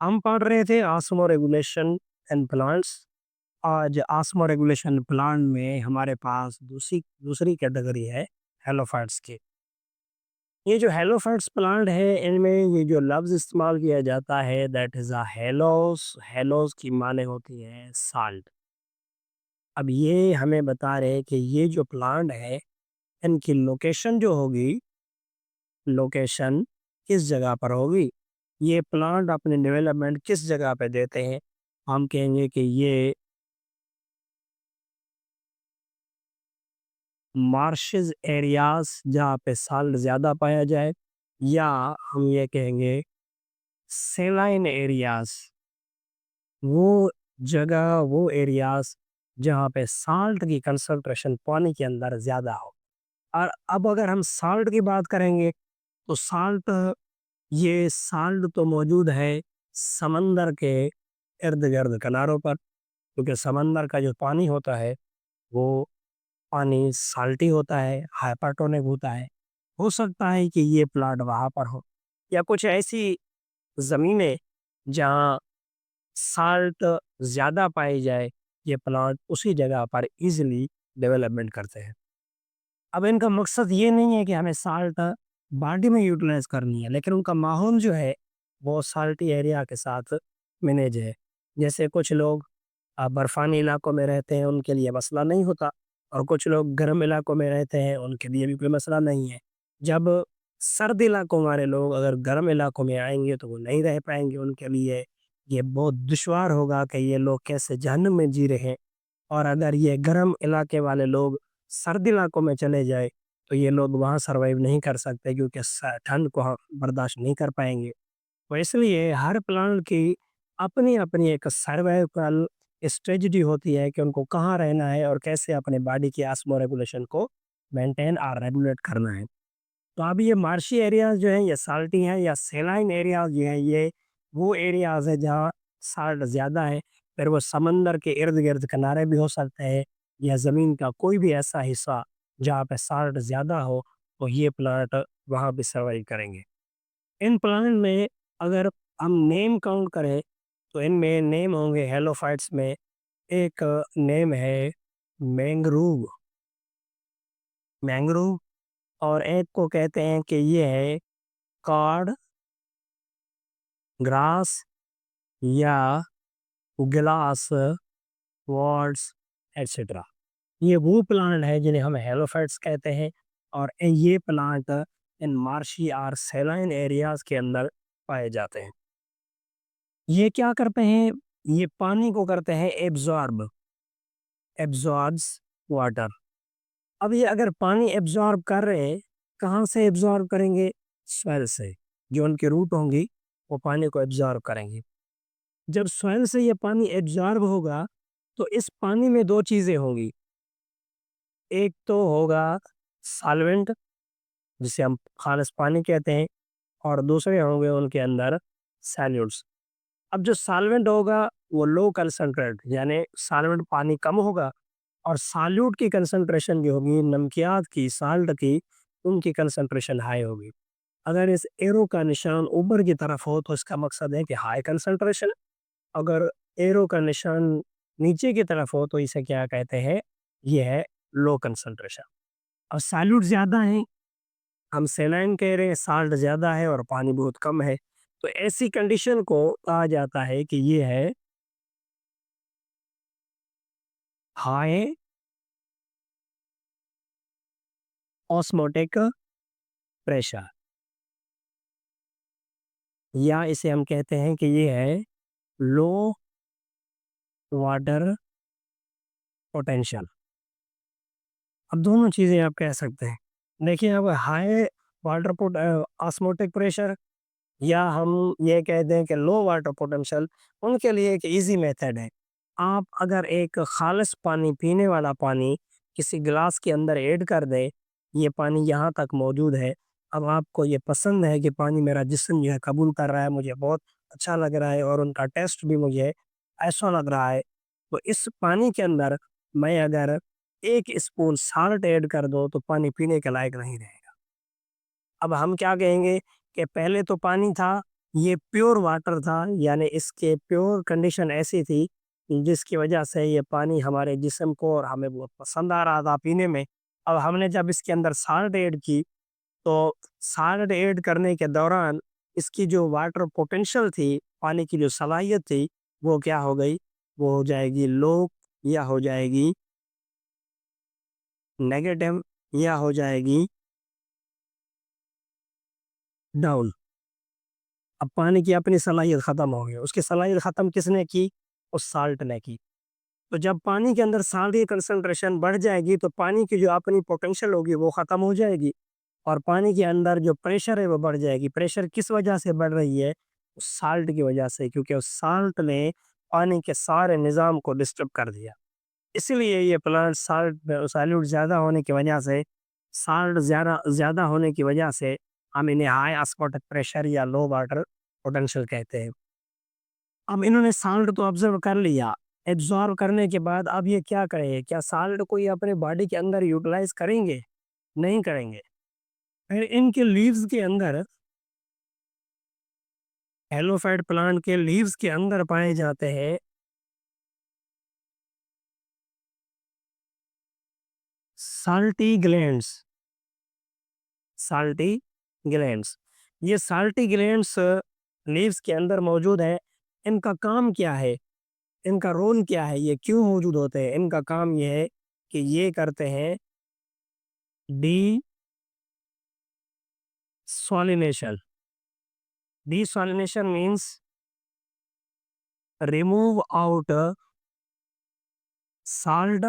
हम पढ़ रहे थे ऑस्मो रेगुलेशन एंड प्लांट्स। आज ऑस्मो रेगुलेशन प्लांट में हमारे पास दूसरी दूसरी कैटेगरी है हेलोफाइट्स की। ये जो हेलोफाइट्स प्लांट है इनमें ये जो लफ्ज़ इस्तेमाल किया जाता है that is a Hallows. Hallows की माने होती है साल्ट। अब ये हमें बता रहे हैं कि ये जो प्लांट है इनकी लोकेशन जो होगी, लोकेशन किस जगह पर होगी, ये प्लांट अपने डेवलपमेंट किस जगह पे देते हैं। हम कहेंगे कि ये मार्शेस एरियाज जहाँ पे साल्ट ज़्यादा पाया जाए, या हम ये कहेंगे सेलाइन एरियाज, वो जगह वो एरियाज जहाँ पे साल्ट की कंसंट्रेशन पानी के अंदर ज़्यादा हो। और अब अगर हम साल्ट की बात करेंगे तो साल्ट तो मौजूद है समंदर के इर्द गिर्द किनारों पर, क्योंकि समंदर का जो पानी होता है वो पानी साल्टी होता है, हाइपरटोनिक होता है। हो सकता है कि ये प्लांट वहाँ पर हो, या कुछ ऐसी ज़मीनें जहाँ साल्ट ज़्यादा पाई जाए, ये प्लांट उसी जगह पर ईज़िली डेवलपमेंट करते हैं। अब इनका मकसद ये नहीं है कि हमें साल्ट बॉडी में यूटिलाइज़ करनी है, लेकिन उनका माहौल जो है, वो साल्टी एरिया के साथ मैनेज है। जैसे कुछ लोग बर्फ़ानी इलाकों में रहते हैं, उनके लिए मसला नहीं होता, और कुछ लोग गर्म इलाकों में रहते हैं, उनके लिए भी कोई मसला नहीं है। जब सर्द इलाकों वाले लोग अगर गर्म इलाकों में आएँगे, तो वो नहीं रह पाएँगे, उनके लिए ये बहुत दुश्वार होगा कि ये लोग कैसे जहन्नुम में जी रहे हैं। और अगर ये गर्म इलाके वाले लोग सर्द इलाकों में चले जाए, तो ये लोग वहाँ सर्वाइव नहीं कर सकते, क्योंकि ठंड को बर्दाश्त नहीं कर पाएंगे। तो इसलिए हर प्लांट की अपनी अपनी एक सर्वाइवल स्ट्रेटजी होती है कि उनको कहाँ रहना है और कैसे अपने बॉडी की ऑस्मो रेगुलेशन को मेंटेन और रेगुलेट करना है। तो अब ये मार्शी एरियाज जो हैं, ये साल्टी हैं, या सेलाइन एरियाज जो हैं, ये वो एरियाज है जहाँ साल्ट ज़्यादा है। फिर वो समंदर के इर्द गिर्द किनारे भी हो सकते हैं, या ज़मीन का कोई भी ऐसा हिस्सा जहाँ पे साल्ट ज़्यादा हो, तो ये प्लांट वहाँ भी सर्वाइव करेंगे। इन प्लांट में अगर हम नेम काउंट करें, तो इनमें नेम होंगे हेलोफाइट्स में। एक नेम है मैंग्रोव। मैंग्रोव। और एक को कहते हैं कि ये है कॉड ग्रास, या ग्लास वॉल्स एटसेट्रा। ये वो प्लांट है जिन्हें हम हेलोफाइट्स कहते हैं, और ये प्लांट इन मार्शी और सैलाइन एरियाज के अंदर पाए जाते हैं। ये क्या करते हैं, ये पानी को करते हैं एब्जॉर्ब, एब्जॉर्ब्स वाटर। अब ये अगर पानी एब्जॉर्ब कर रहे हैं, कहाँ से एब्जॉर्ब करेंगे? सॉइल से। जो उनकी रूट होंगी वो पानी को एब्जॉर्ब करेंगे। जब सॉइल से ये पानी एब्जॉर्ब होगा, तो इस पानी में दो चीज़ें होंगी। एक तो होगा सॉल्वेंट, जिसे हम खारिज पानी कहते हैं, और दूसरे होंगे उनके अंदर सॉल्यूट्स। अब जो सॉल्वेंट होगा वो लो कंसंट्रेट, यानी सॉल्वेंट पानी कम होगा, और सॉल्यूट की कंसंट्रेशन जो होगी, नमकियात की, साल्ट की, उनकी कंसंट्रेशन हाई होगी। अगर इस एरो का निशान ऊपर की तरफ हो, तो इसका मकसद है कि हाई कंसंट्रेशन। अगर एरो का निशान नीचे की तरफ हो, तो इसे क्या कहते हैं? ये है लो कंसंट्रेशन। और सॉल्यूट ज़्यादा है, हम सेलाइन कह रहे हैं, साल्ट ज़्यादा है और पानी बहुत कम है। तो ऐसी कंडीशन को कहा जाता है कि ये है हाई ऑस्मोटिक प्रेशर, या इसे हम कहते हैं कि ये है लो वाटर पोटेंशियल। अब दोनों चीज़ें आप कह सकते हैं। देखिए, अब हाई ऑस्मोटिक प्रेशर, या हम ये कह दें कि लो वाटर पोटेंशियल, उनके लिए एक ईज़ी मेथड है। आप अगर एक ख़ालिस पानी, पीने वाला पानी किसी गिलास के अंदर ऐड कर दें, ये पानी यहाँ तक मौजूद है, अब आपको ये पसंद है कि पानी मेरा जिस्म जो है कबूल कर रहा है, मुझे बहुत अच्छा लग रहा है और उनका टेस्ट भी मुझे ऐसा लग रहा है, तो इस पानी के अंदर मैं अगर 1 स्पून साल्ट ऐड कर दूँ, तो पानी पीने के लायक नहीं रहेगा। अब हम क्या कहेंगे कि पहले तो पानी था, ये प्योर वाटर था, यानी इसके प्योर कंडीशन ऐसी थी जिसकी वजह से ये पानी हमारे जिस्म को और हमें बहुत पसंद आ रहा था पीने में। अब हमने जब इसके अंदर साल्ट ऐड की, तो साल्ट ऐड करने के दौरान इसकी जो वाटर पोटेंशियल थी, पानी की जो सलाहियत थी, वो क्या हो गई? वो हो जाएगी लो, या हो जाएगी नेगेटिव, या हो जाएगी डाउन। अब पानी की अपनी सलाहियत ख़त्म हो गई। उसकी सलाहियत ख़त्म किसने की? उस साल्ट ने की। तो जब पानी के अंदर साल्ट की कंसंट्रेशन बढ़ जाएगी, तो पानी की जो अपनी पोटेंशियल होगी वो ख़त्म हो जाएगी, और पानी के अंदर जो प्रेशर है वो बढ़ जाएगी। प्रेशर किस वजह से बढ़ रही है? उस साल्ट की वजह से, क्योंकि उस साल्ट ने पानी के सारे निज़ाम को डिस्टर्ब कर दिया। इसीलिए ये प्लांट साल्ट सॉल्यूट ज़्यादा होने की वजह से, साल्ट ज़्यादा ज़्यादा होने की वजह से हम इन्हें हाई ऑस्मोटिक प्रेशर या लो वाटर पोटेंशियल कहते हैं। अब इन्होंने साल्ट तो ऑब्जर्व कर लिया, एब्जॉर्ब करने के बाद अब ये क्या करें? क्या साल्ट को ये अपने बॉडी के अंदर यूटिलाइज करेंगे? नहीं करेंगे। फिर इनके लीव्स के अंदर, हेलोफाइट प्लांट के लीव्स के अंदर पाए जाते हैं साल्टी ग्लैंड्स। साल्टी ग्लैंड्स, ये साल्टी ग्लैंड्स लीव्स के अंदर मौजूद है। इनका काम क्या है? इनका रोल क्या है? ये क्यों मौजूद होते हैं? इनका काम ये है कि ये करते हैं D सॉलिनेशन। Desalination means remove out salt